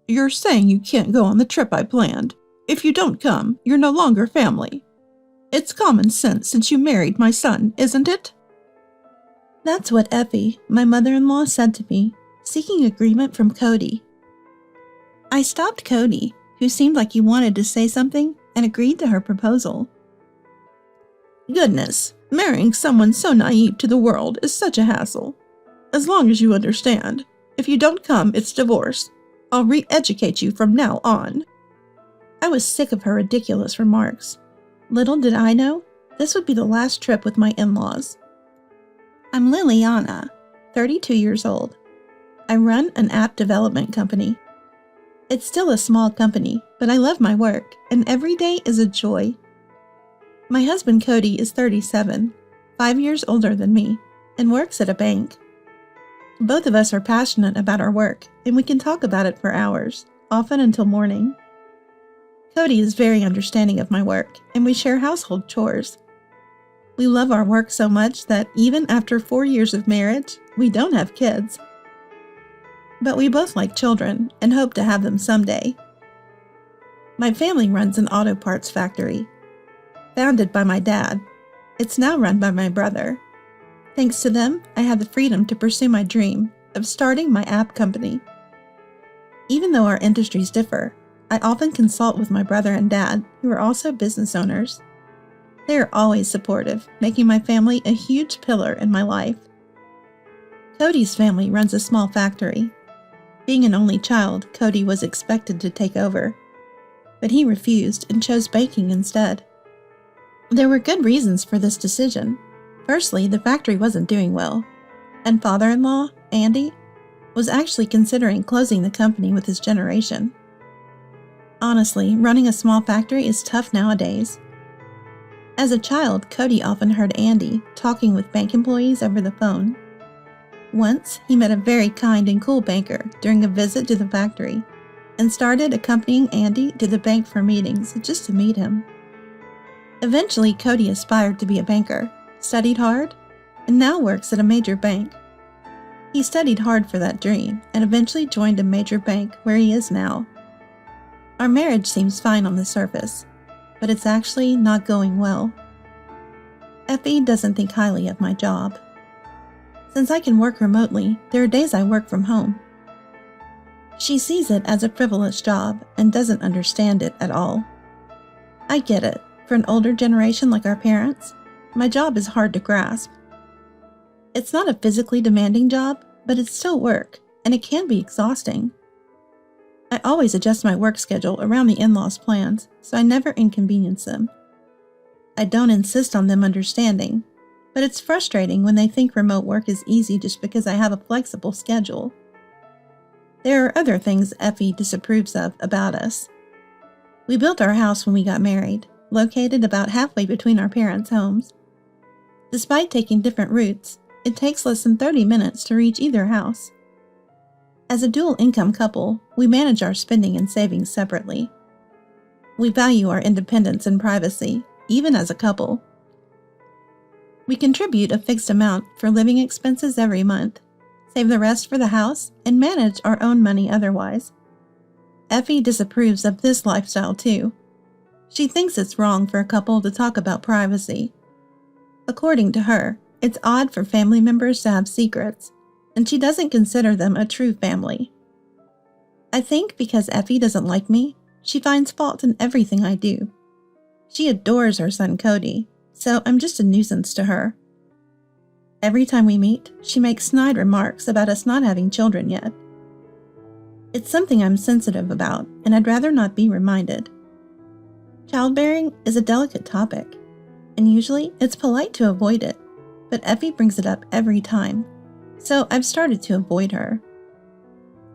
You're saying you can't go on the trip I planned. If you don't come, you're no longer family. It's common sense since you married my son, isn't it? That's what Effie, my mother-in-law, said to me, seeking agreement from Cody. I stopped Cody, who seemed like he wanted to say something, and agreed to her proposal. Goodness, marrying someone so naive to the world is such a hassle. As long as you understand, if you don't come, it's divorce. I'll re-educate you from now on. I was sick of her ridiculous remarks. Little did I know, this would be the last trip with my in-laws. I'm Liliana, 32 years old. I run an app development company. It's still a small company, but I love my work, and every day is a joy. My husband Cody is 37, 5 years older than me, and works at a bank. Both of us are passionate about our work, and we can talk about it for hours, often until morning. Cody is very understanding of my work, and we share household chores. We love our work so much that even after 4 years of marriage, we don't have kids. But we both like children and hope to have them someday. My family runs an auto parts factory. Founded by my dad, it's now run by my brother. Thanks to them, I have the freedom to pursue my dream of starting my app company. Even though our industries differ, I often consult with my brother and dad, who are also business owners. They are always supportive, making my family a huge pillar in my life. Cody's family runs a small factory. Being an only child, Cody was expected to take over, but he refused and chose baking instead. There were good reasons for this decision. Firstly, the factory wasn't doing well, and father-in-law, Andy, was actually considering closing the company with his generation. Honestly, running a small factory is tough nowadays. As a child, Cody often heard Andy talking with bank employees over the phone. Once, he met a very kind and cool banker during a visit to the factory, and started accompanying Andy to the bank for meetings just to meet him. Eventually, Cody aspired to be a banker, studied hard, and now works at a major bank. He studied hard for that dream and eventually joined a major bank where he is now. Our marriage seems fine on the surface, but it's actually not going well. Effie doesn't think highly of my job. Since I can work remotely, there are days I work from home. She sees it as a frivolous job and doesn't understand it at all. I get it. For an older generation like our parents, my job is hard to grasp. It's not a physically demanding job, but it's still work, and it can be exhausting. I always adjust my work schedule around the in-laws' plans, so I never inconvenience them. I don't insist on them understanding, but it's frustrating when they think remote work is easy just because I have a flexible schedule. There are other things Effie disapproves of about us. We built our house when we got married, located about halfway between our parents' homes. Despite taking different routes, it takes less than 30 minutes to reach either house. As a dual-income couple, we manage our spending and savings separately. We value our independence and privacy, even as a couple. We contribute a fixed amount for living expenses every month, save the rest for the house, and manage our own money otherwise. Effie disapproves of this lifestyle too. She thinks it's wrong for a couple to talk about privacy. According to her, it's odd for family members to have secrets, and she doesn't consider them a true family. I think because Effie doesn't like me, she finds fault in everything I do. She adores her son Cody, so I'm just a nuisance to her. Every time we meet, she makes snide remarks about us not having children yet. It's something I'm sensitive about, and I'd rather not be reminded. Childbearing is a delicate topic, and usually it's polite to avoid it, but Effie brings it up every time, so I've started to avoid her.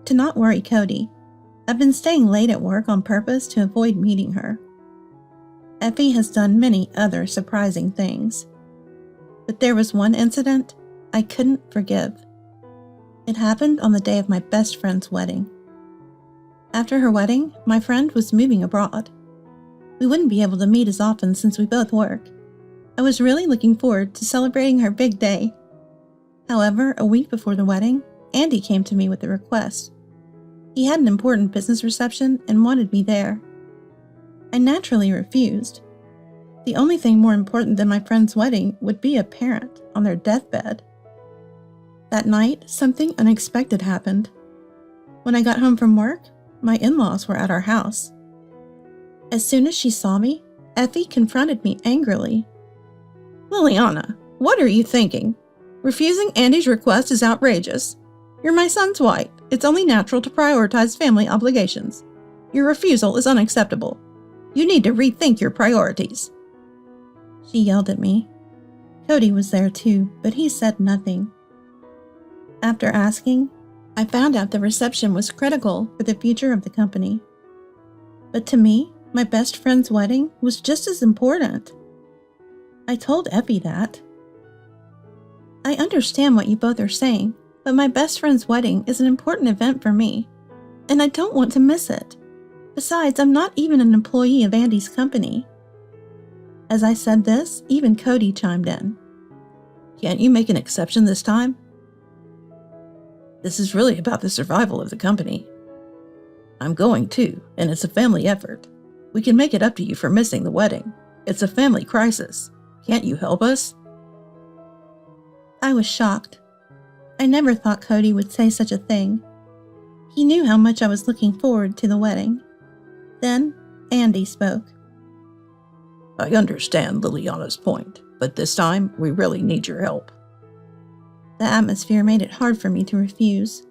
To not worry Cody, I've been staying late at work on purpose to avoid meeting her. Effie has done many other surprising things, but there was one incident I couldn't forgive. It happened on the day of my best friend's wedding. After her wedding, my friend was moving abroad. We wouldn't be able to meet as often since we both work. I was really looking forward to celebrating her big day. However, a week before the wedding, Andy came to me with a request. He had an important business reception and wanted me there. I naturally refused. The only thing more important than my friend's wedding would be a parent on their deathbed. That night, something unexpected happened. When I got home from work, my in-laws were at our house. As soon as she saw me, Effie confronted me angrily. "Liliana, what are you thinking? Refusing Andy's request is outrageous. You're my son's wife. It's only natural to prioritize family obligations. Your refusal is unacceptable. You need to rethink your priorities." She yelled at me. Cody was there too, but he said nothing. After asking, I found out the reception was critical for the future of the company. But to me, my best friend's wedding was just as important. I told Effie that. "I understand what you both are saying, but my best friend's wedding is an important event for me, and I don't want to miss it. Besides, I'm not even an employee of Andy's company." As I said this, even Cody chimed in. "Can't you make an exception this time? This is really about the survival of the company. I'm going too, and it's a family effort. We can make it up to you for missing the wedding. It's a family crisis. Can't you help us?" I was shocked. I never thought Cody would say such a thing. He knew how much I was looking forward to the wedding. Then, Andy spoke. "I understand Liliana's point, but this time we really need your help." The atmosphere made it hard for me to refuse.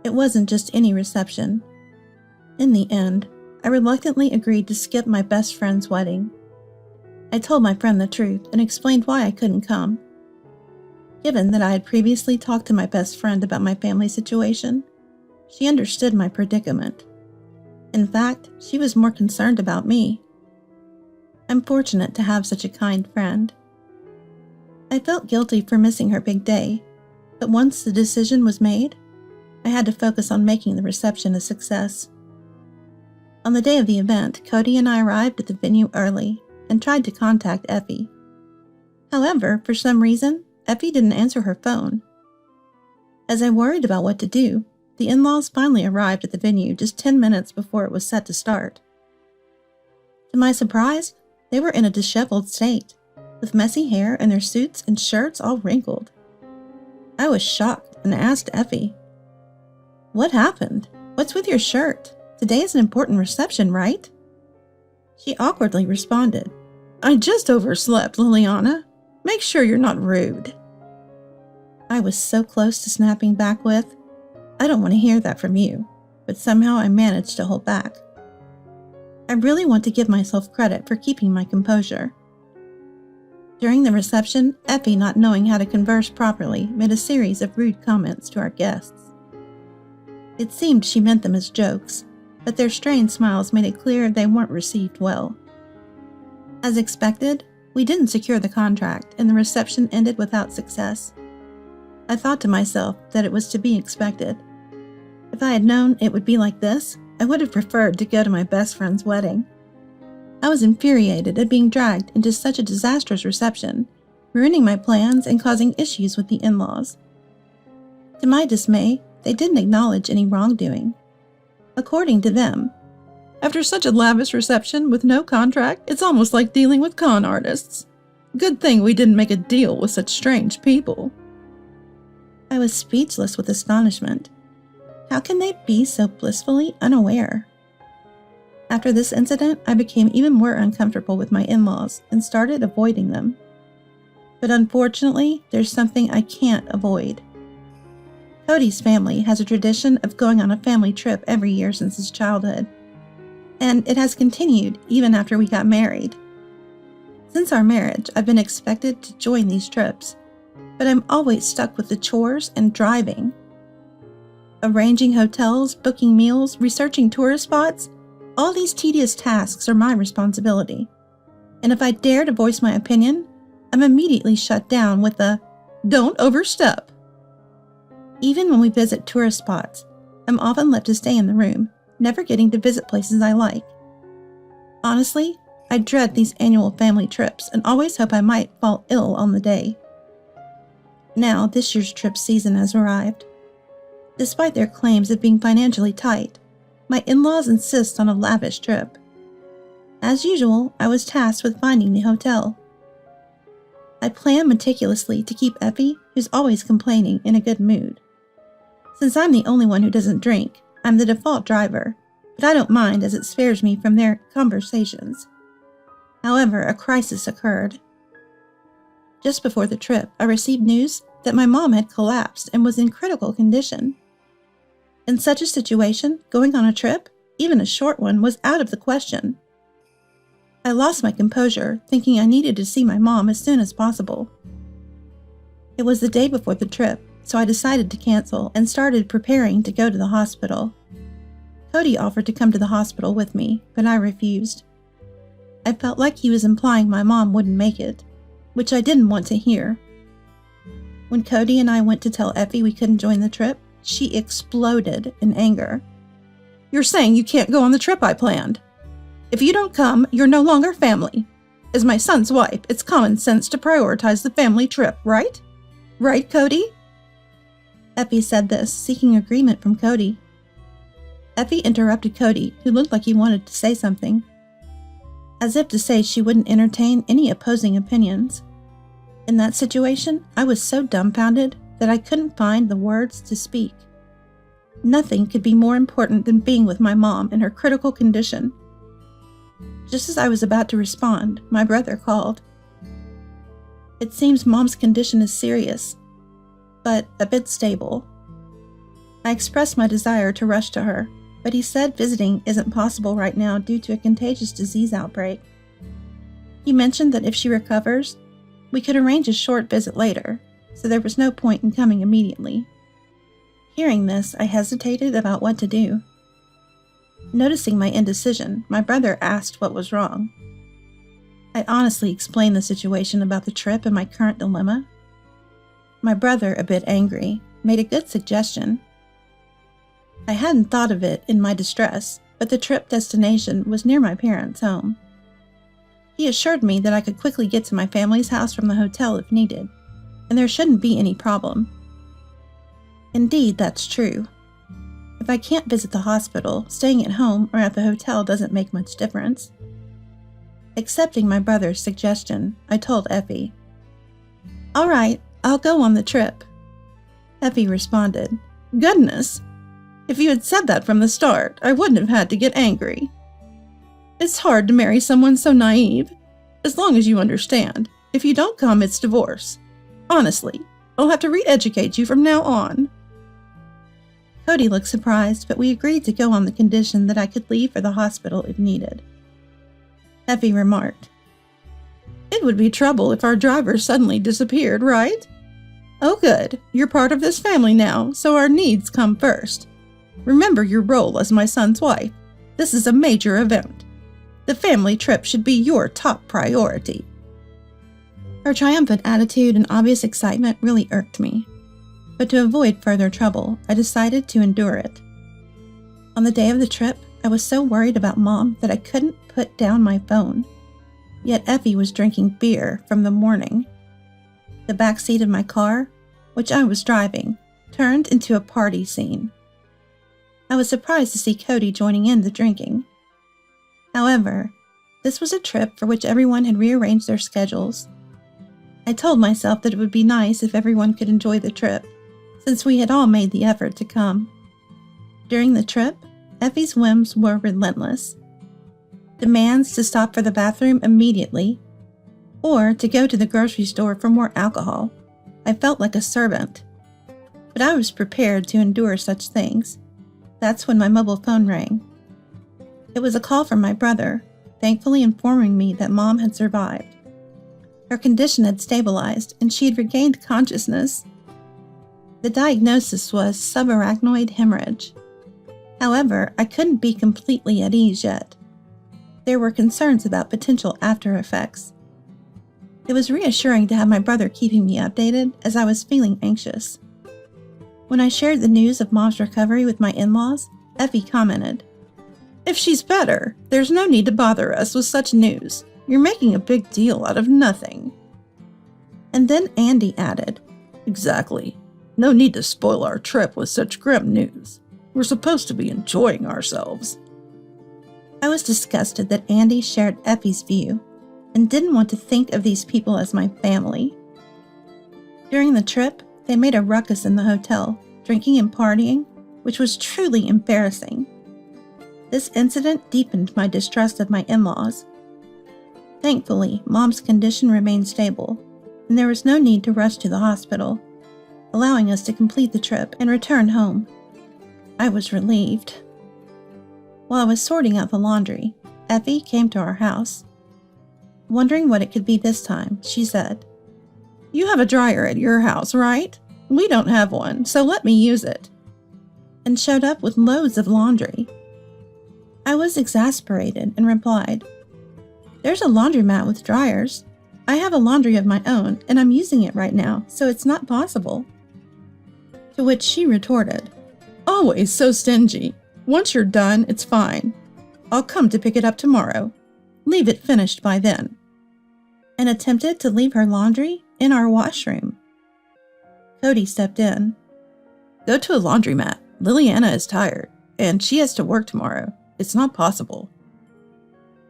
It wasn't just any reception. In the end, I reluctantly agreed to skip my best friend's wedding. I told my friend the truth and explained why I couldn't come. Given that I had previously talked to my best friend about my family situation, she understood my predicament. In fact, she was more concerned about me. I'm fortunate to have such a kind friend. I felt guilty for missing her big day, but once the decision was made, I had to focus on making the reception a success. On the day of the event, Cody and I arrived at the venue early and tried to contact Effie. However, for some reason, Effie didn't answer her phone. As I worried about what to do, the in-laws finally arrived at the venue just 10 minutes before it was set to start. To my surprise, they were in a disheveled state, with messy hair and their suits and shirts all wrinkled. I was shocked and asked Effie, "What happened? What's with your shirt? Today is an important reception, right?" She awkwardly responded, "I just overslept, Liliana. Make sure you're not rude." I was so close to snapping back with, "I don't want to hear that from you," but somehow I managed to hold back. I really want to give myself credit for keeping my composure. During the reception, Effie, not knowing how to converse properly, made a series of rude comments to our guests. It seemed she meant them as jokes, but their strained smiles made it clear they weren't received well. As expected, we didn't secure the contract, and the reception ended without success. I thought to myself that it was to be expected. If I had known it would be like this, I would have preferred to go to my best friend's wedding. I was infuriated at being dragged into such a disastrous reception, ruining my plans and causing issues with the in-laws. To my dismay, they didn't acknowledge any wrongdoing. According to them, "After such a lavish reception with no contract, it's almost like dealing with con artists. Good thing we didn't make a deal with such strange people." I was speechless with astonishment. How can they be so blissfully unaware? After this incident, I became even more uncomfortable with my in-laws and started avoiding them. But unfortunately, there's something I can't avoid. Cody's family has a tradition of going on a family trip every year since his childhood, and it has continued even after we got married. Since our marriage, I've been expected to join these trips, but I'm always stuck with the chores and driving. Arranging hotels, booking meals, researching tourist spots, all these tedious tasks are my responsibility. And if I dare to voice my opinion, I'm immediately shut down with a, "Don't overstep." Even when we visit tourist spots, I'm often left to stay in the room, never getting to visit places I like. Honestly, I dread these annual family trips and always hope I might fall ill on the day. Now, this year's trip season has arrived. Despite their claims of being financially tight, my in-laws insist on a lavish trip. As usual, I was tasked with finding the hotel. I plan meticulously to keep Effie, who's always complaining, in a good mood. Since I'm the only one who doesn't drink, I'm the default driver, but I don't mind as it spares me from their conversations. However, a crisis occurred. Just before the trip, I received news that my mom had collapsed and was in critical condition. In such a situation, going on a trip, even a short one, was out of the question. I lost my composure, thinking I needed to see my mom as soon as possible. It was the day before the trip, so I decided to cancel and started preparing to go to the hospital. Cody offered to come to the hospital with me, but I refused. I felt like he was implying my mom wouldn't make it, which I didn't want to hear. When Cody and I went to tell Effie we couldn't join the trip, she exploded in anger. "You're saying you can't go on the trip I planned. If you don't come, you're no longer family. As my son's wife, it's common sense to prioritize the family trip, right? Right, Cody?" Effie said this, seeking agreement from Cody. Effie interrupted Cody, who looked like he wanted to say something, as if to say she wouldn't entertain any opposing opinions. In that situation, I was so dumbfounded that I couldn't find the words to speak. Nothing could be more important than being with my mom in her critical condition. Just as I was about to respond, my brother called. "It seems Mom's condition is serious, but a bit stable." I expressed my desire to rush to her, but he said visiting isn't possible right now due to a contagious disease outbreak. He mentioned that if she recovers, we could arrange a short visit later, so there was no point in coming immediately. Hearing this, I hesitated about what to do. Noticing my indecision, my brother asked what was wrong. I honestly explained the situation about the trip and my current dilemma. My brother, a bit angry, made a good suggestion. I hadn't thought of it in my distress, but the trip destination was near my parents' home. He assured me that I could quickly get to my family's house from the hotel if needed, and there shouldn't be any problem. Indeed, that's true. If I can't visit the hospital, staying at home or at the hotel doesn't make much difference. Accepting my brother's suggestion, I told Effie. "All right, I'll go on the trip." Effie responded, "Goodness! If you had said that from the start, I wouldn't have had to get angry. It's hard to marry someone so naive. As long as you understand, if you don't come, it's divorce. Honestly, I'll have to re-educate you from now on." Cody looked surprised, but we agreed to go on the condition that I could leave for the hospital if needed. Effie remarked, "It would be trouble if our driver suddenly disappeared, right? Oh good, you're part of this family now, so our needs come first. Remember your role as my son's wife. This is a major event. The family trip should be your top priority." Her triumphant attitude and obvious excitement really irked me. But to avoid further trouble, I decided to endure it. On the day of the trip, I was so worried about Mom that I couldn't put down my phone. Yet Effie was drinking beer from the morning. The back seat of my car, which I was driving, turned into a party scene. I was surprised to see Cody joining in the drinking. However, this was a trip for which everyone had rearranged their schedules. I told myself that it would be nice if everyone could enjoy the trip, since we had all made the effort to come. During the trip, Effie's whims were relentless. Demands to stop for the bathroom immediately, or to go to the grocery store for more alcohol. I felt like a servant. But I was prepared to endure such things. That's when my mobile phone rang. It was a call from my brother, thankfully informing me that Mom had survived. Her condition had stabilized, and she had regained consciousness. The diagnosis was subarachnoid hemorrhage. However, I couldn't be completely at ease yet. There were concerns about potential after effects. It was reassuring to have my brother keeping me updated, as I was feeling anxious. When I shared the news of Mom's recovery with my in-laws, Effie commented, "If she's better, there's no need to bother us with such news. You're making a big deal out of nothing." And then Andy added, "Exactly. No need to spoil our trip with such grim news. We're supposed to be enjoying ourselves. I was disgusted that Andy shared Effie's view and didn't want to think of these people as my family. During the trip, they made a ruckus in the hotel, drinking and partying, which was truly embarrassing. This incident deepened my distrust of my in-laws. Thankfully, Mom's condition remained stable, and there was no need to rush to the hospital, allowing us to complete the trip and return home. I was relieved. While I was sorting out the laundry, Effie came to our house. Wondering what it could be this time, she said, "You have a dryer at your house, right? We don't have one, so let me use it," and showed up with loads of laundry. I was exasperated and replied, "There's a laundromat with dryers. I have a laundry of my own, and I'm using it right now, so it's not possible." To which she retorted, "Always so stingy. Once you're done, it's fine. I'll come to pick it up tomorrow. Leave it finished by then," and attempted to leave her laundry in our washroom. Cody stepped in. "Go to a laundromat. Liliana is tired, and she has to work tomorrow. It's not possible."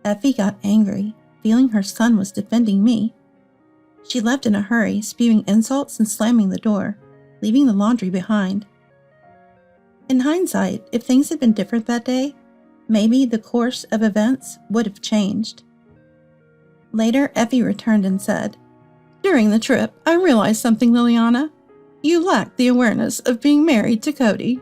Effie got angry, feeling her son was defending me. She left in a hurry, spewing insults and slamming the door, leaving the laundry behind. In hindsight, if things had been different that day, maybe the course of events would have changed. Later, Effie returned and said, "During the trip, I realized something, Liliana. You lack the awareness of being married to Cody.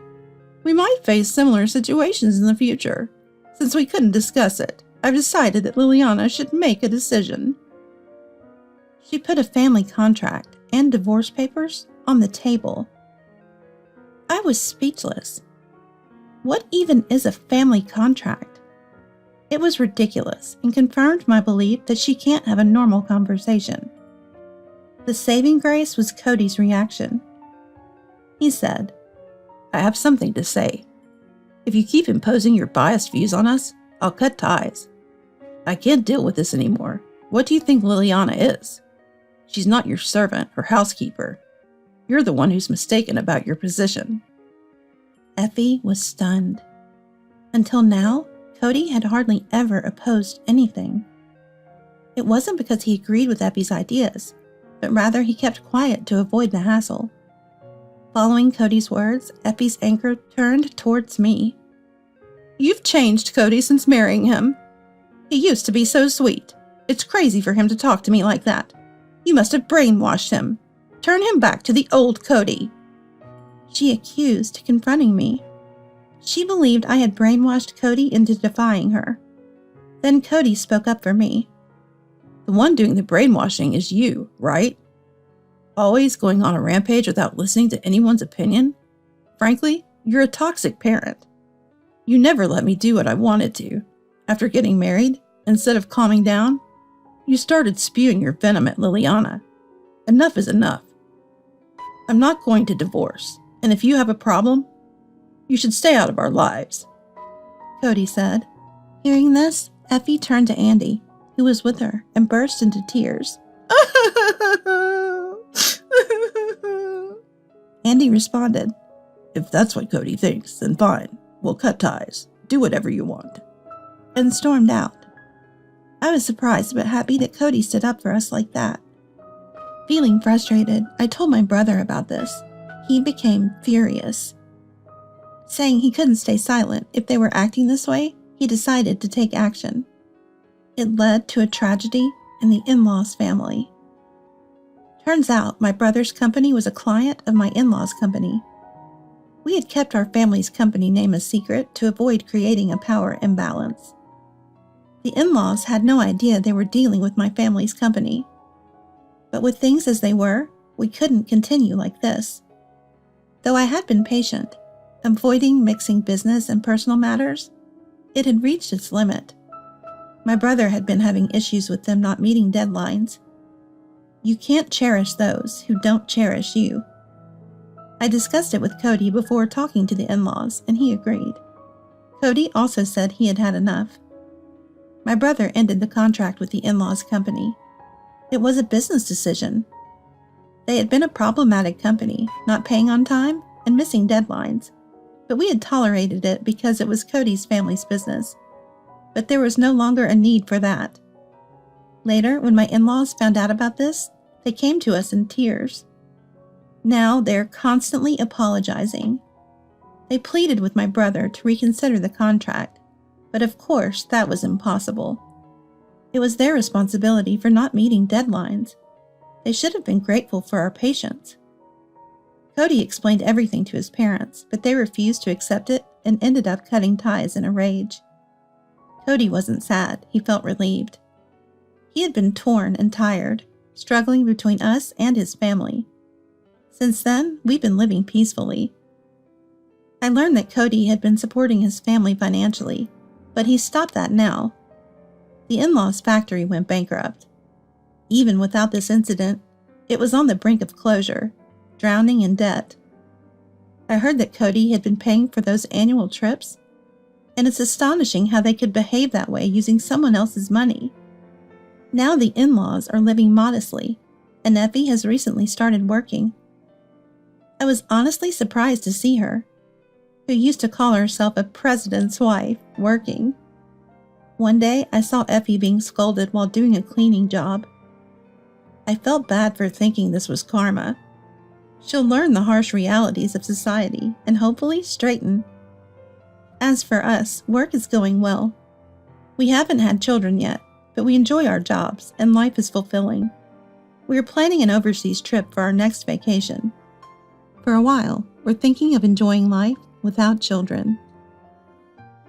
We might face similar situations in the future. Since we couldn't discuss it, I've decided that Liliana should make a decision." She put a family contract and divorce papers on the table. I was speechless. What even is a family contract? It was ridiculous and confirmed my belief that she can't have a normal conversation. The saving grace was Cody's reaction. He said, "I have something to say. If you keep imposing your biased views on us, I'll cut ties. I can't deal with this anymore. What do you think Liliana is? She's not your servant or housekeeper. You're the one who's mistaken about your position." Effie was stunned. Until now, Cody had hardly ever opposed anything. It wasn't because he agreed with Effie's ideas, but rather he kept quiet to avoid the hassle. Following Cody's words, Effie's anger turned towards me. "You've changed Cody since marrying him. He used to be so sweet. It's crazy for him to talk to me like that. You must have brainwashed him. Turn him back to the old Cody," she accused, confronting me. She believed I had brainwashed Cody into defying her. Then Cody spoke up for me. "The one doing the brainwashing is you, right? Always going on a rampage without listening to anyone's opinion? Frankly, you're a toxic parent. You never let me do what I wanted to. After getting married, instead of calming down, you started spewing your venom at Liliana. Enough is enough. I'm not going to divorce, and if you have a problem, you should stay out of our lives," Cody said. Hearing this, Effie turned to Andy, who was with her, and burst into tears. Andy responded, "If that's what Cody thinks, then fine. We'll cut ties. Do whatever you want," and stormed out. I was surprised but happy that Cody stood up for us like that. Feeling frustrated, I told my brother about this. He became furious. Saying he couldn't stay silent if they were acting this way, he decided to take action. It led to a tragedy in the in-laws family. Turns out my brother's company was a client of my in-laws' company. We had kept our family's company name a secret to avoid creating a power imbalance. The in-laws had no idea they were dealing with my family's company. But with things as they were, we couldn't continue like this. Though I had been patient, avoiding mixing business and personal matters, it had reached its limit. My brother had been having issues with them not meeting deadlines. You can't cherish those who don't cherish you. I discussed it with Cody before talking to the in-laws, and he agreed. Cody also said he had had enough. My brother ended the contract with the in-laws company. It was a business decision. They had been a problematic company, not paying on time and missing deadlines, but we had tolerated it because it was Cody's family's business. But there was no longer a need for that. Later, when my in-laws found out about this, they came to us in tears. Now they're constantly apologizing. They pleaded with my brother to reconsider the contract, but of course that was impossible. It was their responsibility for not meeting deadlines. They should have been grateful for our patience. Cody explained everything to his parents, but they refused to accept it and ended up cutting ties in a rage. Cody wasn't sad, he felt relieved. He had been torn and tired, struggling between us and his family. Since then, we've been living peacefully. I learned that Cody had been supporting his family financially, but he stopped that now. The in-laws' factory went bankrupt. Even without this incident, it was on the brink of closure, drowning in debt. I heard that Cody had been paying for those annual trips, and it's astonishing how they could behave that way using someone else's money. Now the in-laws are living modestly, and Effie has recently started working. I was honestly surprised to see her, who used to call herself a president's wife, working. One day, I saw Effie being scolded while doing a cleaning job. I felt bad for thinking this was karma. She'll learn the harsh realities of society and hopefully straighten. As for us, work is going well. We haven't had children yet, but we enjoy our jobs and life is fulfilling. We are planning an overseas trip for our next vacation. For a while, we're thinking of enjoying life without children.